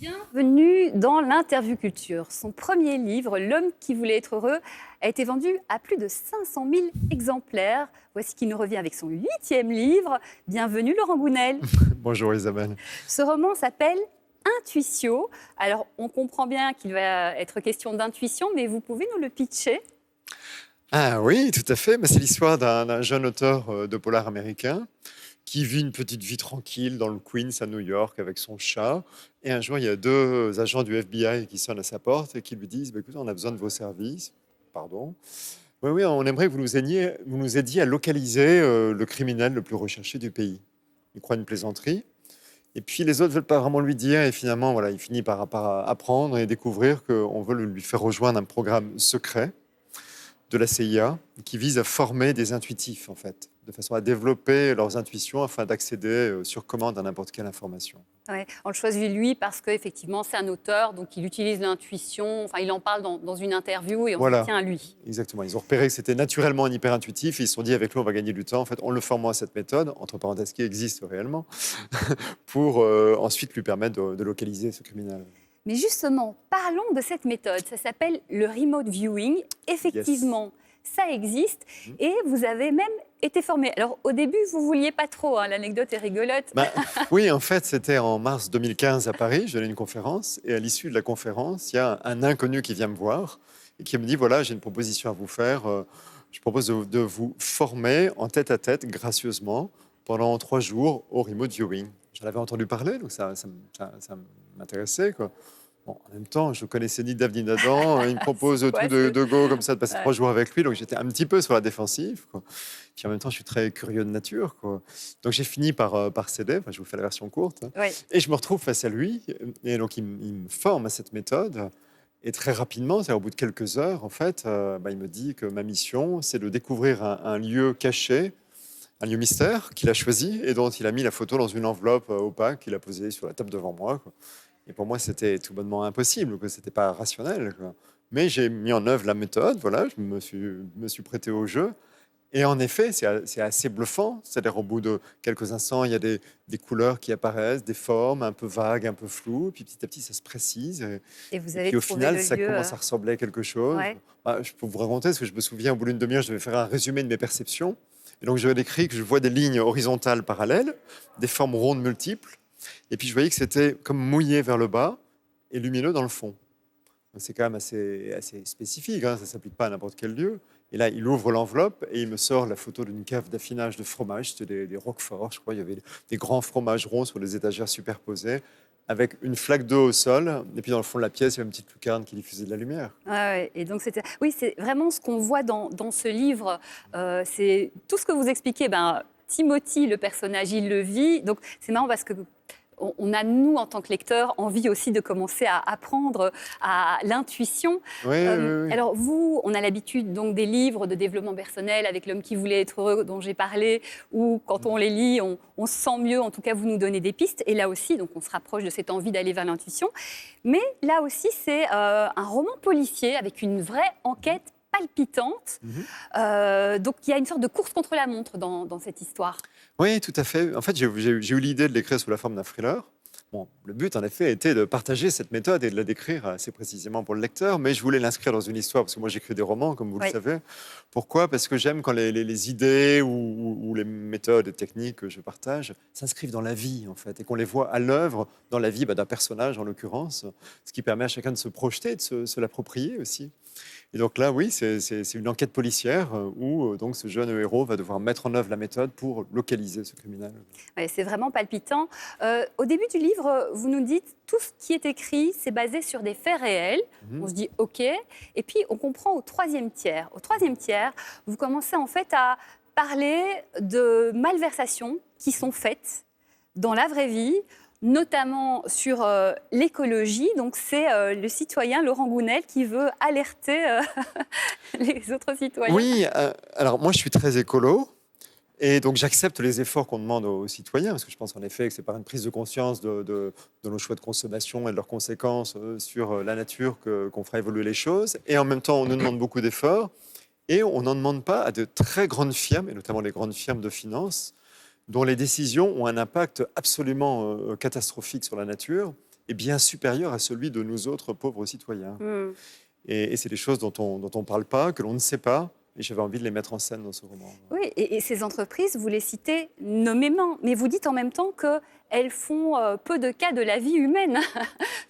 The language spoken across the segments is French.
Bienvenue dans l'Interview Culture. Son premier livre, L'homme qui voulait être heureux, a été vendu à plus de 500 000 exemplaires. Voici qu'il nous revient avec son 8e livre. Bienvenue Laurent Gounel. Bonjour Isabelle. Ce roman s'appelle Intuitio. Alors, on comprend bien qu'il va être question d'intuition, mais vous pouvez nous le pitcher? Ah oui, tout à fait. C'est l'histoire d'un jeune auteur de polar américain qui vit une petite vie tranquille dans le Queens à New York avec son chat. Et un jour, il y a deux agents du FBI qui sonnent à sa porte et qui lui disent écoutez, on a besoin de vos services. Pardon. Oui, on aimerait que vous nous aidiez à localiser le criminel le plus recherché du pays. Il croit une plaisanterie. Et puis les autres ne veulent pas vraiment lui dire. Et finalement, voilà, il finit par apprendre et découvrir qu'on veut lui faire rejoindre un programme secret de la CIA qui vise à former des intuitifs, en fait, de façon à développer leurs intuitions afin d'accéder sur commande à n'importe quelle information. Ouais, on le choisit lui parce qu'effectivement, c'est un auteur, donc il utilise l'intuition, enfin, il en parle dans une interview et on se tient à lui. Exactement. Ils ont repéré que c'était naturellement un hyper-intuitif et ils se sont dit, avec lui, on va gagner du temps. En fait, en le formant à cette méthode, entre parenthèses, qui existe réellement, pour ensuite lui permettre de localiser ce criminel. Mais justement, parlons de cette méthode. Ça s'appelle le remote viewing. Effectivement, ça existe et vous avez même été formé. Alors, au début, vous ne vouliez pas trop, hein, l'anecdote est rigolote. Oui, en fait, c'était en mars 2015 à Paris. Je donnais une conférence et à l'issue de la conférence, il y a un inconnu qui vient me voir et qui me dit, voilà, j'ai une proposition à vous faire. Je propose de vous former en tête-à-tête, gracieusement, pendant 3 jours au remote viewing. J'en avais entendu parler, donc ça m'intéressait, quoi. Bon, en même temps, je ne connaissais ni Dave ni Nadan. Il me propose tout de go, comme ça, de passer 3 jours avec lui. Donc, j'étais un petit peu sur la défensive, quoi. Puis en même temps, je suis très curieux de nature, quoi. Donc, j'ai fini par céder. Enfin, je vous fais la version courte. Oui. Et je me retrouve face à lui. Et donc, il me forme à cette méthode. Et très rapidement, c'est-à-dire au bout de quelques heures, en fait, il me dit que ma mission, c'est de découvrir un lieu caché, un lieu mystère qu'il a choisi et dont il a mis la photo dans une enveloppe opaque qu'il a posée sur la table devant moi, quoi. Et pour moi, c'était tout bonnement impossible, que c'était pas rationnel, quoi. Mais j'ai mis en œuvre la méthode, voilà, je me suis prêté au jeu. Et en effet, c'est assez bluffant. C'est-à-dire, au bout de quelques instants, il y a des couleurs qui apparaissent, des formes un peu vagues, un peu floues. Puis petit à petit, ça se précise. Et vous avez puis au trouvé final, le ça lieu, commence à ressembler à quelque chose. Ouais. Je peux vous raconter, parce que je me souviens, au bout d'une demi-heure, je devais faire un résumé de mes perceptions. Et donc, je décris que je vois des lignes horizontales parallèles, des formes rondes multiples. Et puis, je voyais que c'était comme mouillé vers le bas et lumineux dans le fond. Donc, c'est quand même assez spécifique, hein, ça ne s'applique pas à n'importe quel lieu. Et là, il ouvre l'enveloppe et il me sort la photo d'une cave d'affinage de fromage. C'était des Roquefort, je crois. Il y avait des grands fromages ronds sur les étagères superposées, avec une flaque d'eau au sol. Et puis, dans le fond de la pièce, il y avait une petite lucarne qui diffusait de la lumière. Ouais, et donc oui, c'est vraiment ce qu'on voit dans ce livre. C'est tout ce que vous expliquez. Timothy, le personnage, il le vit. Donc, c'est marrant parce que on a, nous, en tant que lecteurs, envie aussi de commencer à apprendre à l'intuition. Oui. Alors, vous, on a l'habitude donc des livres de développement personnel avec L'homme qui voulait être heureux, dont j'ai parlé, où quand on les lit, on se sent mieux. En tout cas, vous nous donnez des pistes. Et là aussi, donc, on se rapproche de cette envie d'aller vers l'intuition. Mais là aussi, c'est un roman policier avec une vraie enquête palpitante. Donc, il y a une sorte de course contre la montre dans cette histoire. Oui, tout à fait. En fait, j'ai eu l'idée de l'écrire sous la forme d'un thriller. Bon, le but, en effet, était de partager cette méthode et de la décrire assez précisément pour le lecteur, mais je voulais l'inscrire dans une histoire, parce que moi, j'écris des romans, comme vous le savez. Pourquoi ? Parce que j'aime quand les idées ou les méthodes et techniques que je partage s'inscrivent dans la vie, en fait, et qu'on les voit à l'œuvre dans la vie d'un personnage, en l'occurrence, ce qui permet à chacun de se projeter, de se l'approprier aussi. Et donc là, oui, c'est une enquête policière où donc ce jeune héros va devoir mettre en œuvre la méthode pour localiser ce criminel. Ouais, c'est vraiment palpitant. Au début du livre, vous nous dites tout ce qui est écrit, c'est basé sur des faits réels. On se dit OK. Et puis, on comprend au troisième tiers. Au troisième tiers, vous commencez en fait à parler de malversations qui sont faites dans la vraie vie, notamment sur l'écologie. Donc, c'est le citoyen Laurent Gounel qui veut alerter les autres citoyens. Oui, alors moi, je suis très écolo. Et donc, j'accepte les efforts qu'on demande aux citoyens, parce que je pense en effet que c'est par une prise de conscience de nos choix de consommation et de leurs conséquences sur la nature qu'on fera évoluer les choses. Et en même temps, on nous demande beaucoup d'efforts. Et on n'en demande pas à de très grandes firmes, et notamment les grandes firmes de finance, dont les décisions ont un impact absolument catastrophique sur la nature est bien supérieur à celui de nous autres pauvres citoyens. Et c'est des choses dont on ne parle pas, que l'on ne sait pas. Et j'avais envie de les mettre en scène dans ce roman. Oui, et ces entreprises, vous les citez nommément, mais vous dites en même temps qu'elles font peu de cas de la vie humaine.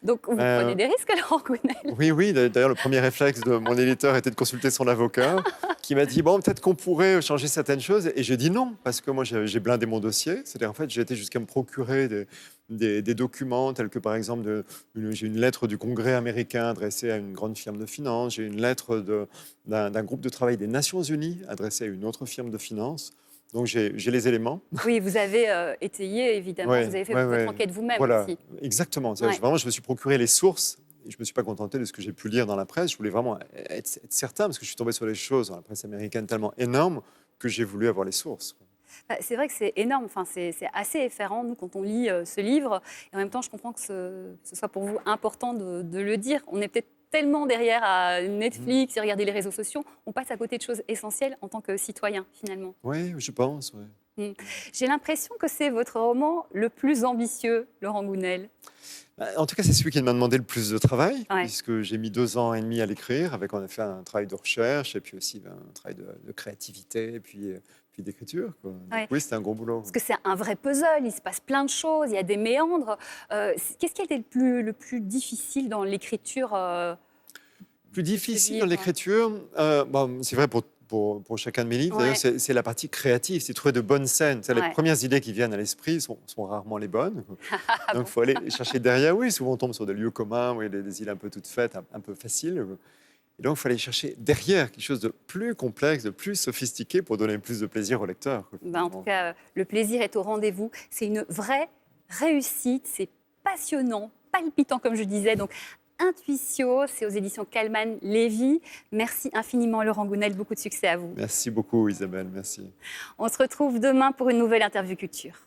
Donc vous prenez des risques, Laurent Gounel. Oui. D'ailleurs, le premier réflexe de mon éditeur était de consulter son avocat, qui m'a dit, bon, peut-être qu'on pourrait changer certaines choses. Et j'ai dit non, parce que moi, j'ai blindé mon dossier. C'est-à-dire, en fait, j'ai été jusqu'à me procurer des documents, tels que, par exemple, j'ai une lettre du Congrès américain adressée à une grande firme de finance. J'ai une lettre d'un groupe de travail des Nations Unies adressée à une autre firme de finance. Donc, j'ai les éléments. Oui, vous avez étayé, évidemment. Vous avez fait votre enquête vous-même aussi. Exactement. Vraiment, je me suis procuré les sources. Et je ne me suis pas contenté de ce que j'ai pu lire dans la presse. Je voulais vraiment être certain, parce que je suis tombé sur des choses dans la presse américaine tellement énormes que j'ai voulu avoir les sources. C'est vrai que c'est énorme, enfin, c'est assez effarant, nous, quand on lit ce livre. Et en même temps, je comprends que ce soit pour vous important de le dire. On est peut-être tellement derrière à Netflix et regarder les réseaux sociaux, on passe à côté de choses essentielles en tant que citoyen, finalement. Oui, je pense. Ouais. J'ai l'impression que c'est votre roman le plus ambitieux, Laurent Gounel. En tout cas, c'est celui qui m'a demandé le plus de travail, puisque j'ai mis 2 ans et demi à l'écrire. On a fait un travail de recherche et puis aussi un travail de créativité et puis d'écriture. Oui, c'était un gros boulot. Parce que c'est un vrai puzzle, il se passe plein de choses, il y a des méandres. Qu'est-ce qui a été le plus difficile dans l'écriture Plus difficile dans l'écriture, c'est vrai pour chacun de mes livres, d'ailleurs, c'est la partie créative, c'est trouver de bonnes scènes. Les premières idées qui viennent à l'esprit sont rarement les bonnes. Donc, il faut aller chercher derrière. Oui, souvent on tombe sur des lieux communs, des idées un peu toutes faites, un peu faciles. Et donc, il faut aller chercher derrière quelque chose de plus complexe, de plus sophistiqué pour donner plus de plaisir au lecteur. En tout cas, le plaisir est au rendez-vous. C'est une vraie réussite, c'est passionnant, palpitant, comme je disais. Donc, Intuitio, c'est aux éditions Calman Lévy. Merci infiniment, Laurent Gounel. Beaucoup de succès à vous. Merci beaucoup, Isabelle. Merci. On se retrouve demain pour une nouvelle interview culture.